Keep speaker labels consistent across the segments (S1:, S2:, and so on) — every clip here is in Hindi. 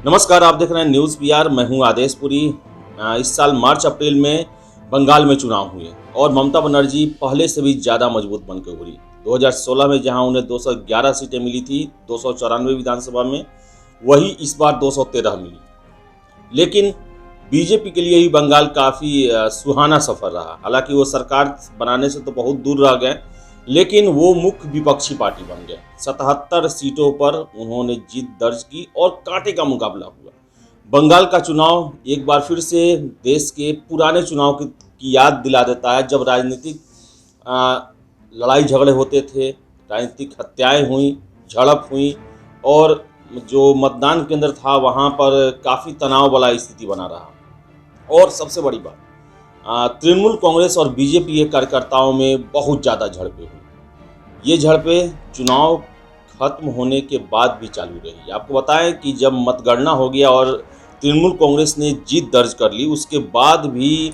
S1: नमस्कार, आप देख रहे हैं न्यूज़ पीआर। मैं हूं आदेशपुरी। इस साल मार्च अप्रैल में बंगाल में चुनाव हुए और ममता बनर्जी पहले से भी ज़्यादा मजबूत बनकर उभरी। 2016 में जहां उन्हें 211 सीटें मिली थी 294 विधानसभा में, वही इस बार 213 मिली। लेकिन बीजेपी के लिए ही बंगाल काफ़ी सुहाना सफ़र रहा। हालांकि वो सरकार बनाने से तो बहुत दूर रह गए, लेकिन वो मुख्य विपक्षी पार्टी बन गए। 77 सीटों पर उन्होंने जीत दर्ज की और कांटे का मुकाबला हुआ। बंगाल का चुनाव एक बार फिर से देश के पुराने चुनाव की याद दिला देता है, जब राजनीतिक लड़ाई झगड़े होते थे, राजनीतिक हत्याएं हुई, झड़प हुई और जो मतदान केंद्र था वहाँ पर काफ़ी तनाव वाला स्थिति बना रहा। और सबसे बड़ी बात, तृणमूल कांग्रेस और बीजेपी के कार्यकर्ताओं में बहुत ज़्यादा झड़पें हुई। ये झड़पें चुनाव खत्म होने के बाद भी चालू रही। आपको बताएं कि जब मतगणना हो गया और तृणमूल कांग्रेस ने जीत दर्ज कर ली, उसके बाद भी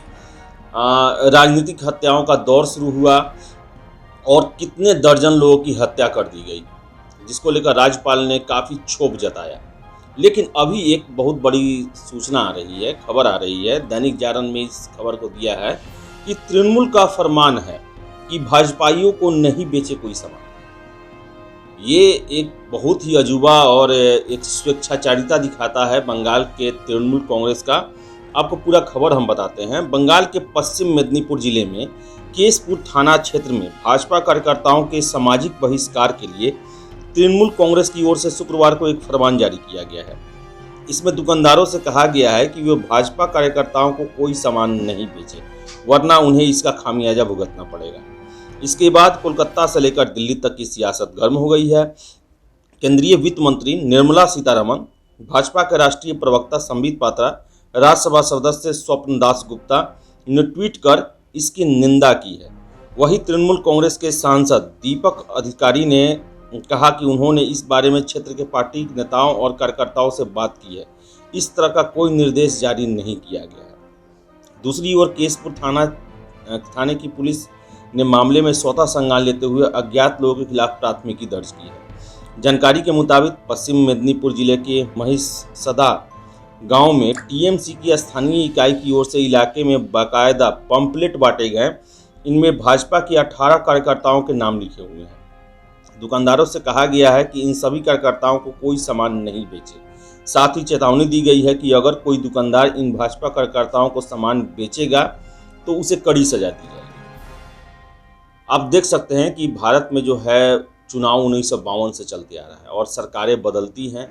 S1: राजनीतिक हत्याओं का दौर शुरू हुआ और कितने दर्जन लोगों की हत्या कर दी गई, जिसको लेकर राज्यपाल ने काफ़ी क्षोभ जताया। लेकिन अभी एक बहुत बड़ी सूचना आ रही है, खबर आ रही है, दैनिक जागरण में इस खबर को दिया है कि तृणमूल का फरमान है कि भाजपाइयों को नहीं बेचे कोई सामान। ये एक बहुत ही अजूबा और एक स्वेच्छाचारिता दिखाता है बंगाल के तृणमूल कांग्रेस का। आपको पूरा खबर हम बताते हैं। बंगाल के पश्चिम मेदिनीपुर जिले में केशपुर थाना क्षेत्र में भाजपा कार्यकर्ताओं के सामाजिक बहिष्कार के लिए तृणमूल कांग्रेस की ओर से शुक्रवार को एक फरमान जारी किया गया है। इसमें दुकानदारों से कहा गया है कि वे भाजपा कार्यकर्ताओं को कोई सामान नहीं बेचे, वरना उन्हें इसका खामियाजा भुगतना पड़ेगा। इसके बाद कोलकाता से लेकर दिल्ली तक की सियासत गर्म हो गई है। केंद्रीय वित्त मंत्री निर्मला सीतारमण, भाजपा के राष्ट्रीय प्रवक्ता संबित पात्रा, राज्यसभा सदस्य स्वप्न दास गुप्ता ने ट्वीट कर इसकी निंदा की है। वहीं तृणमूल कांग्रेस के सांसद दीपक अधिकारी ने कहा कि उन्होंने इस बारे में क्षेत्र के पार्टी नेताओं और कार्यकर्ताओं से बात की है। इस तरह का कोई निर्देश जारी नहीं किया गया है। दूसरी ओर केशपुर थाने की पुलिस ने मामले में स्वतः संज्ञान लेते हुए अज्ञात लोगों के खिलाफ प्राथमिकी दर्ज की है। जानकारी के मुताबिक पश्चिम मेदिनीपुर जिले के महिषसदा गांव में टीएमसी की स्थानीय इकाई की ओर से इलाके में बाकायदा पंपलेट बांटे गए। इनमें भाजपा के 18 कार्यकर्ताओं के नाम लिखे हुए हैं। दुकानदारों से कहा गया है कि इन सभी कार्यकर्ताओं को कोई सामान नहीं बेचे। साथ ही चेतावनी दी गई है कि अगर कोई दुकानदार इन भाजपा कार्यकर्ताओं को सामान बेचेगा तो उसे कड़ी सजा दी जाएगी। आप देख सकते हैं कि भारत में जो है चुनाव 1952 से चलते आ रहा है और सरकारें बदलती हैं,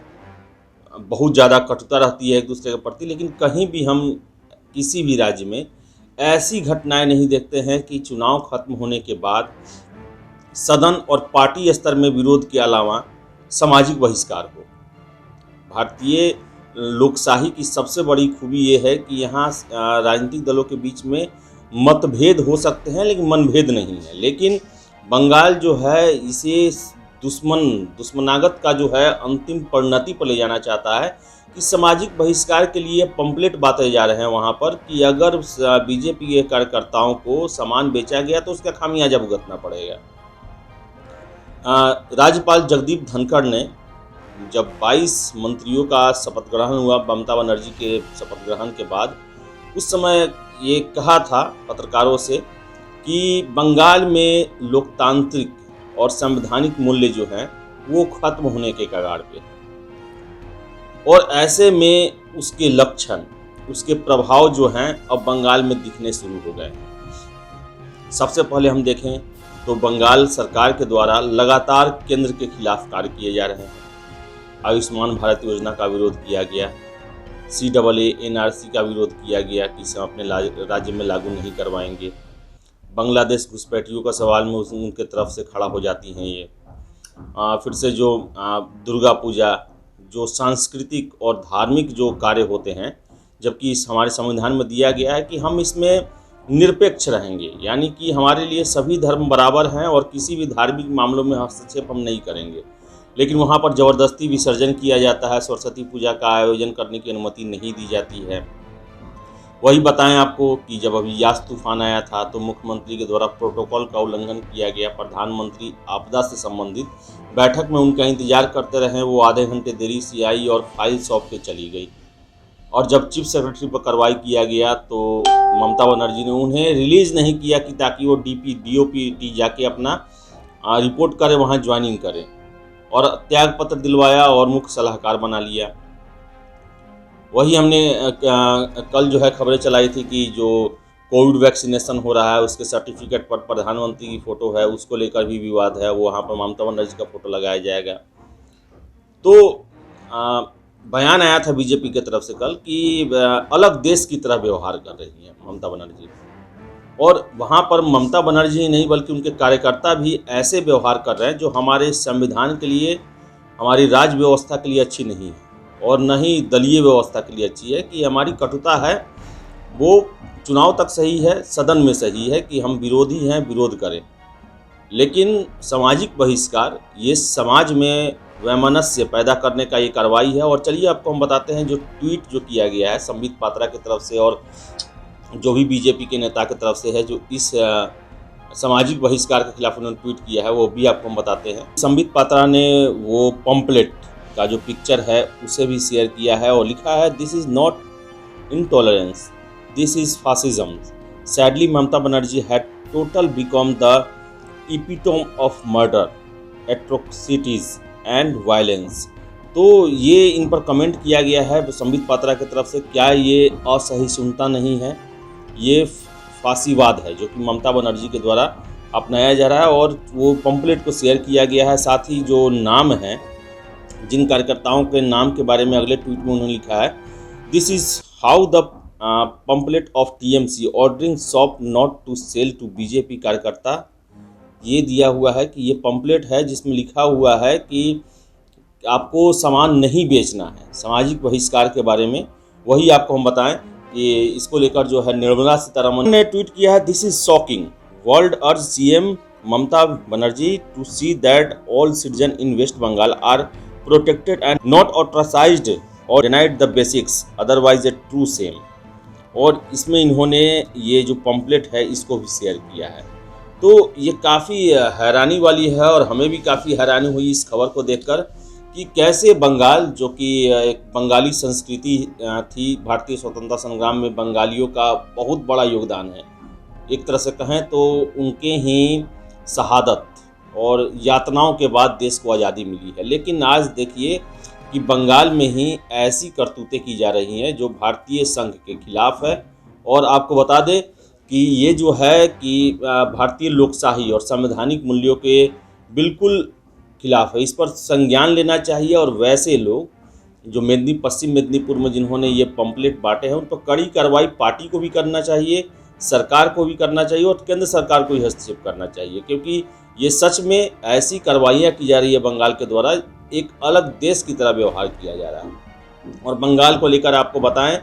S1: बहुत ज़्यादा कटुता रहती है एक दूसरे के प्रति, लेकिन कहीं भी हम किसी भी राज्य में ऐसी घटनाएं नहीं देखते हैं कि चुनाव खत्म होने के बाद सदन और पार्टी स्तर में विरोध के अलावा सामाजिक बहिष्कार हो। भारतीय लोकशाही की सबसे बड़ी खूबी ये है कि यहाँ राजनीतिक दलों के बीच में मतभेद हो सकते हैं लेकिन मनभेद नहीं है। लेकिन बंगाल जो है इसे दुश्मनागत का जो है अंतिम परिणति पर ले जाना चाहता है कि सामाजिक बहिष्कार के लिए पंपलेट बांटे जा रहे हैं वहाँ पर कि अगर बीजेपी के कार्यकर्ताओं को सामान बेचा गया तो उसका खामियाजा भुगतना पड़ेगा। राज्यपाल जगदीप धनखड़ ने जब 22 मंत्रियों का शपथ ग्रहण हुआ ममता बनर्जी के शपथ ग्रहण के बाद, उस समय ये कहा था पत्रकारों से कि बंगाल में लोकतांत्रिक और संवैधानिक मूल्य जो हैं वो खत्म होने के कगार पे हैं और ऐसे में उसके लक्षण, उसके प्रभाव जो हैं अब बंगाल में दिखने शुरू हो गए हैं। सबसे पहले हम देखें तो बंगाल सरकार के द्वारा लगातार केंद्र के खिलाफ कार्य किए जा रहे हैं। आयुष्मान भारत योजना का विरोध किया गया, CAA NRC का विरोध किया गया कि इसे अपने राज्य में लागू नहीं करवाएंगे। बांग्लादेश घुसपैठियों का सवाल में उनके तरफ से खड़ा हो जाती हैं ये। फिर से जो दुर्गा पूजा, जो सांस्कृतिक और धार्मिक जो कार्य होते हैं, जबकि इस हमारे संविधान में दिया गया है कि हम इसमें निरपेक्ष रहेंगे, यानी कि हमारे लिए सभी धर्म बराबर हैं और किसी भी धार्मिक मामलों में हस्तक्षेप हम नहीं करेंगे। लेकिन वहाँ पर ज़बरदस्ती विसर्जन किया जाता है, सरस्वती पूजा का आयोजन करने की अनुमति नहीं दी जाती है। वही बताएं आपको कि जब अभी यास तूफान आया था तो मुख्यमंत्री के द्वारा प्रोटोकॉल का उल्लंघन किया गया। प्रधानमंत्री आपदा से संबंधित बैठक में उनका इंतजार करते रहे, वो आधे घंटे देरी से आई और फाइल सौंप के चली गई। और जब चीफ सेक्रेटरी पर कार्रवाई किया गया तो ममता बनर्जी ने उन्हें रिलीज़ नहीं किया कि ताकि वो DOPT जाके अपना रिपोर्ट करे, वहाँ ज्वाइनिंग करें, और त्याग पत्र दिलवाया और मुख्य सलाहकार बना लिया। वही हमने कल जो है खबरें चलाई थी कि जो कोविड वैक्सीनेशन हो रहा है उसके सर्टिफिकेट पर प्रधानमंत्री की फ़ोटो है, उसको लेकर भी विवाद है। वहाँ पर ममता बनर्जी का फ़ोटो लगाया जाएगा। तो बयान आया था बीजेपी की तरफ से कल कि अलग देश की तरह व्यवहार कर रही है ममता बनर्जी, और वहाँ पर ममता बनर्जी ही नहीं बल्कि उनके कार्यकर्ता भी ऐसे व्यवहार कर रहे हैं जो हमारे संविधान के लिए, हमारी राज्य व्यवस्था के लिए अच्छी नहीं है और न ही दलीय व्यवस्था के लिए अच्छी है। कि हमारी कटुता है वो चुनाव तक सही है, सदन में सही है कि हम विरोधी हैं, विरोध करें, लेकिन सामाजिक बहिष्कार ये समाज में वैमनस्य पैदा करने का ये कार्रवाई है। और चलिए आपको हम बताते हैं जो ट्वीट जो किया गया है संबित पात्रा की तरफ से और जो भी बीजेपी के नेता की तरफ से है, जो इस सामाजिक बहिष्कार के खिलाफ उन्होंने ट्वीट किया है, वो भी आपको हम बताते हैं। संबित पात्रा ने वो पम्पलेट का जो पिक्चर है उसे भी शेयर किया है और लिखा है, this is not intolerance, this is fascism. Sadly, Mamata Banerjee had total become the epitome of murder, atrocities and violence. तो ये इन पर कमेंट किया गया है संबित पात्रा की तरफ से, क्या ये असहिष्णुता नहीं है, ये फांसीवाद है जो कि ममता बनर्जी के द्वारा अपनाया जा रहा है। और वो पम्पलेट को शेयर किया गया है। साथ ही जो नाम है, जिन कार्यकर्ताओं के नाम के बारे में अगले ट्वीट में उन्होंने लिखा है, this is how the pamphlet of TMC ordering shop not to sell to BJP कार्यकर्ता। ये दिया हुआ है कि ये पम्पलेट है जिसमें लिखा हुआ है कि आपको सामान नहीं बेचना है, सामाजिक बहिष्कार के बारे में। वही आपको हम बताएं कि इसको लेकर जो है निर्मला सीतारमण ने ट्वीट किया है, this is shocking, would urge CM Mamata Banerjee to see that all citizen in West Bengal are protected and not ostracised और denied the basics, otherwise a true shame. और इसमें इन्होंने ये जो पम्पलेट है इसको भी शेयर किया है। तो ये काफ़ी हैरानी वाली है और हमें भी काफ़ी हैरानी हुई इस खबर को देखकर कि कैसे बंगाल, जो कि एक बंगाली संस्कृति थी, भारतीय स्वतंत्रता संग्राम में बंगालियों का बहुत बड़ा योगदान है। एक तरह से कहें तो उनके ही शहादत और यातनाओं के बाद देश को आज़ादी मिली है। लेकिन आज देखिए कि बंगाल में ही ऐसी करतूतें की जा रही हैं जो भारतीय संघ के खिलाफ है। और आपको बता दें कि ये जो है कि भारतीय लोकशाही और संवैधानिक मूल्यों के बिल्कुल खिलाफ है। इस पर संज्ञान लेना चाहिए और वैसे लोग जो पश्चिम मेदिनीपुर में जिन्होंने ये पम्पलेट बांटे हैं उन पर कड़ी कार्रवाई पार्टी को भी करना चाहिए, सरकार को भी करना चाहिए और केंद्र सरकार को भी हस्तक्षेप करना चाहिए, क्योंकि ये सच में ऐसी कार्रवाइयाँ की जा रही है बंगाल के द्वारा, एक अलग देश की तरह व्यवहार किया जा रहा है। और बंगाल को लेकर आपको बताएं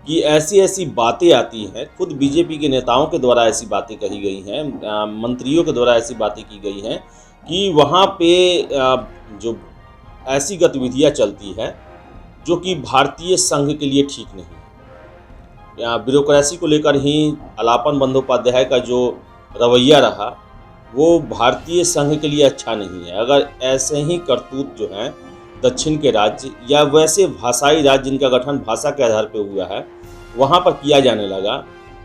S1: कि ऐसी बातें आती हैं, खुद बीजेपी के नेताओं के द्वारा ऐसी बातें कही गई हैं, मंत्रियों के द्वारा ऐसी बातें की गई हैं कि वहाँ पे जो ऐसी गतिविधियाँ चलती है जो कि भारतीय संघ के लिए ठीक नहीं है। ब्यूरोक्रेसी को लेकर ही अलापन बंदोपाध्याय का जो रवैया रहा वो भारतीय संघ के लिए अच्छा नहीं है। अगर ऐसे ही करतूत जो हैं दक्षिण के राज्य या वैसे भाषाई राज्य जिनका गठन भाषा के आधार पर हुआ है वहाँ पर किया जाने लगा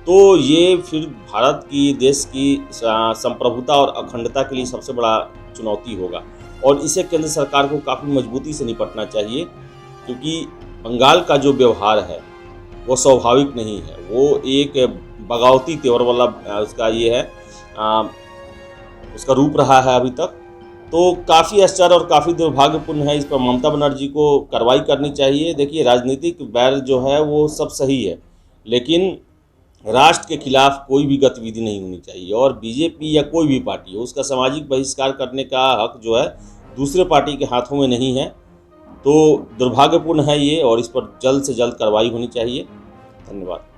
S1: तो ये फिर भारत की, देश की संप्रभुता और अखंडता के लिए सबसे बड़ा चुनौती होगा। और इसे केंद्र सरकार को काफ़ी मजबूती से निपटना चाहिए, क्योंकि बंगाल का जो व्यवहार है वो स्वाभाविक नहीं है, वो एक बगावती तेवर वाला उसका ये है, उसका रूप रहा है अभी तक। तो काफ़ी आश्चर्य और काफ़ी दुर्भाग्यपूर्ण है। इस पर ममता बनर्जी को कार्रवाई करनी चाहिए। देखिए, राजनीतिक बैर जो है वो सब सही है, लेकिन राष्ट्र के खिलाफ कोई भी गतिविधि नहीं होनी चाहिए। और बीजेपी या कोई भी पार्टी हो, उसका सामाजिक बहिष्कार करने का हक जो है दूसरे पार्टी के हाथों में नहीं है। तो दुर्भाग्यपूर्ण है ये, और इस पर जल्द से जल्द कार्रवाई होनी चाहिए। धन्यवाद।